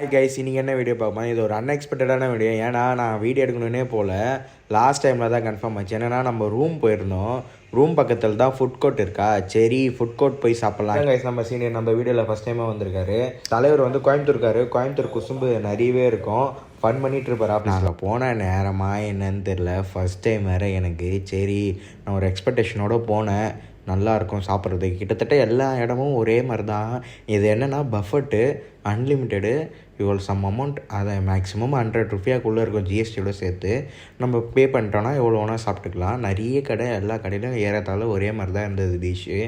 Hi guys, இன்றைக்கி என்ன video பார்ப்போம். இது ஒரு அன்எக்ஸ்பெக்டடான வீடியோ. ஏன்னா நான் வீடியோ எடுக்கணுன்னே போல் லாஸ்ட் டைமில் தான் கன்ஃபார்ம் ஆச்சு. என்னென்னா நம்ம ரூம் போயிருந்தோம். ரூம் பக்கத்தில் தான் ஃபுட் கோர்ட் இருக்கா. சரி ஃபுட் கோர்ட் போய் சாப்பிட்லாம். கைஸ், நம்ம சீனியர் நம்ம வீடியோவில் ஃபஸ்ட் டைமாக வந்திருக்காரு. தலைவர் வந்து கோயம்புத்தூர் குசும்பு நிறையவே இருக்கும். ஃபன் பண்ணிகிட்டு இருப்பார். நாங்கள் போன நேரமாக என்னன்னு தெரில. ஃபஸ்ட் டைம் வேறு எனக்கு. சரி நான் ஒரு எக்ஸ்பெக்டேஷனோடு போனேன். நல்லாயிருக்கும் சாப்பிட்றதுக்கு. கிட்டத்தட்ட எல்லா இடமும் ஒரே மாதிரி தான். இது என்னென்னா பஃபட்டு அன்லிமிட்டெடு. இவ்வளோ சம் அமௌண்ட், அதை மேக்ஸிமம் 100 ரூபாய்க்குள்ளே இருக்கும் ஜிஎஸ்டியோட சேர்த்து. நம்ம பே பண்ணிட்டோன்னா எவ்வளோ வேணால் சாப்பிட்டுக்கலாம். நிறைய கடை, எல்லா கடையிலும் ஏறத்தாழ ஒரே மாதிரி தான் இருந்தது டிஷ்ஷு.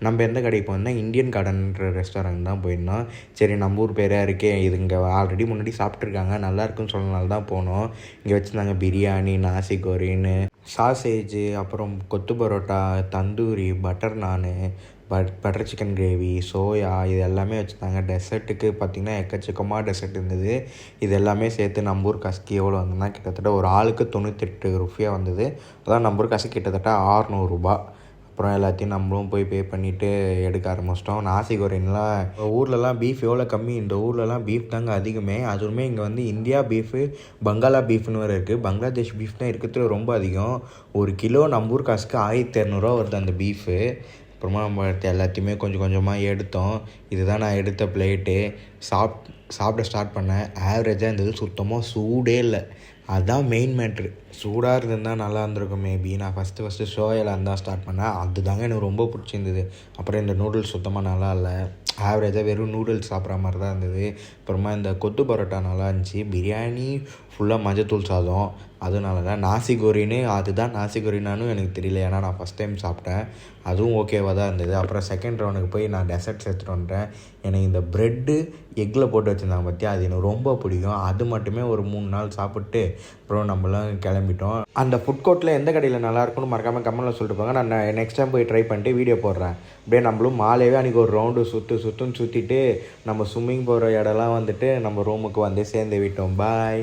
நம்ம எந்த கடைக்கு போயிருந்தோம், இந்தியன் கார்டன்ற ரெஸ்டாரண்ட் தான் போயிருந்தோம். சரி நம்ம ஊர் பேராக இருக்கே, இது இங்கே ஆல்ரெடி முன்னாடி சாப்பிட்ருக்காங்க, நல்லாயிருக்குன்னு சொன்னனால தான் போனோம். இங்கே வச்சுருந்தாங்க பிரியாணி, நாசி கோரின்னு, சாசேஜு, அப்புறம் கொத்து பரோட்டா, தந்தூரி, பட்டர் நானு, பட்டர் சிக்கன் கிரேவி, சோயா, இது எல்லாமே வச்சுருந்தாங்க. டெசர்ட்டுக்கு பார்த்திங்கன்னா எக்கச்சக்கமாக டெசர்ட் இருந்தது. இது எல்லாமே சேர்த்து நம்ம ஊர் காசுக்கு எவ்வளோ வந்ததுன்னா கிட்டத்தட்ட ஒரு ஆளுக்கு 98 ரூபாய் வந்தது. அதான் நம்ம ஊர் காசு கிட்டத்தட்ட 600 ரூபா. அப்புறம் எல்லாத்தையும் நம்மளும் போய் பே பண்ணிவிட்டு எடுக்க ஆரம்பிச்சிட்டோம். நாசி கோரின்லாம் ஊர்லலாம் பீஃப் எவ்வளோ கம்மி, இந்த ஊர்லலாம் பீஃப் தாங்க அதிகமே. அதுவுமே இங்கே வந்து இந்தியா பீஃபு, பங்களா பீஃப்னு வேறு இருக்குது. பங்களாதேஷ் பீஃப் தான் இருக்கிறதுல ரொம்ப அதிகம். ஒரு கிலோ நம்ம ஊர் காசுக்கு 1200 வருது அந்த பீஃபு. அப்புறமா நம்ம எல்லாத்தையுமே கொஞ்சம் கொஞ்சமாக எடுத்தோம். இதுதான் நான் எடுத்த பிளேட்டு. சாப்பிட ஸ்டார்ட் பண்ணேன். ஆவரேஜாக இருந்தது, சுத்தமாக சூடே இல்லை. அதுதான் மெயின் மேட்ரு. சூடாக இருந்திருந்தால் நல்லா இருந்திருக்கும் மேபி. நான் ஃபஸ்ட்டு சோயாவில் இருந்தால் ஸ்டார்ட் பண்ணேன். அதுதாங்க எனக்கு ரொம்ப பிடிச்சிருந்தது. அப்புறம் இந்த நூடுல்ஸ் சுத்தமாக நல்லா இல்லை. ஆவரேஜாக வெறும் நூடுல்ஸ் சாப்பிட்ற மாதிரி தான் இருந்தது. அப்புறமா இந்த கொத்து பரோட்டா நல்லா இருந்துச்சு. பிரியாணி ஃபுல்லாக மஞ்சத்தூள் சாதம், அதனால தான். நாசி கோரின்னு, அதுதான் நாசி கோரினானும் எனக்கு தெரியல. ஏன்னா நான் ஃபஸ்ட் டைம் சாப்பிட்டேன். அதுவும் ஓகேவாக தான் இருந்தது. அப்புறம் செகண்ட் ரவுண்டுக்கு போய் நான் டெசர்ட்ஸ் எடுத்துகிட்டு வந்துட்டேன். எனக்கு இந்த ப்ரெட்டு எக்கில் போட்டு வச்சுருந்தாங்க பார்த்தியா, அது எனக்கு ரொம்ப பிடிக்கும். அது மட்டுமே ஒரு 3 நாள் சாப்பிட்டு அப்புறம் நம்மளாம் கிளம்பிட்டோம். அந்த ஃபுட் கோர்ட்டில் எந்த கடையில் நல்லாயிருக்குன்னு மறக்காமல் கமெண்ட்டில் சொல்லிட்டு போங்க. நான் நெக்ஸ்ட் டைம் போய் ட்ரை பண்ணிட்டு வீடியோ போடுறேன். அப்படியே நம்மளும் மாலையே அன்றைக்கி ஒரு ரவுண்டு சுற்றிட்டு நம்ம ஸ்விம்மிங் போகிற இடம்லாம் வந்துட்டு நம்ம ரூமுக்கு வந்து சேர்ந்து விட்டோம். பாய்.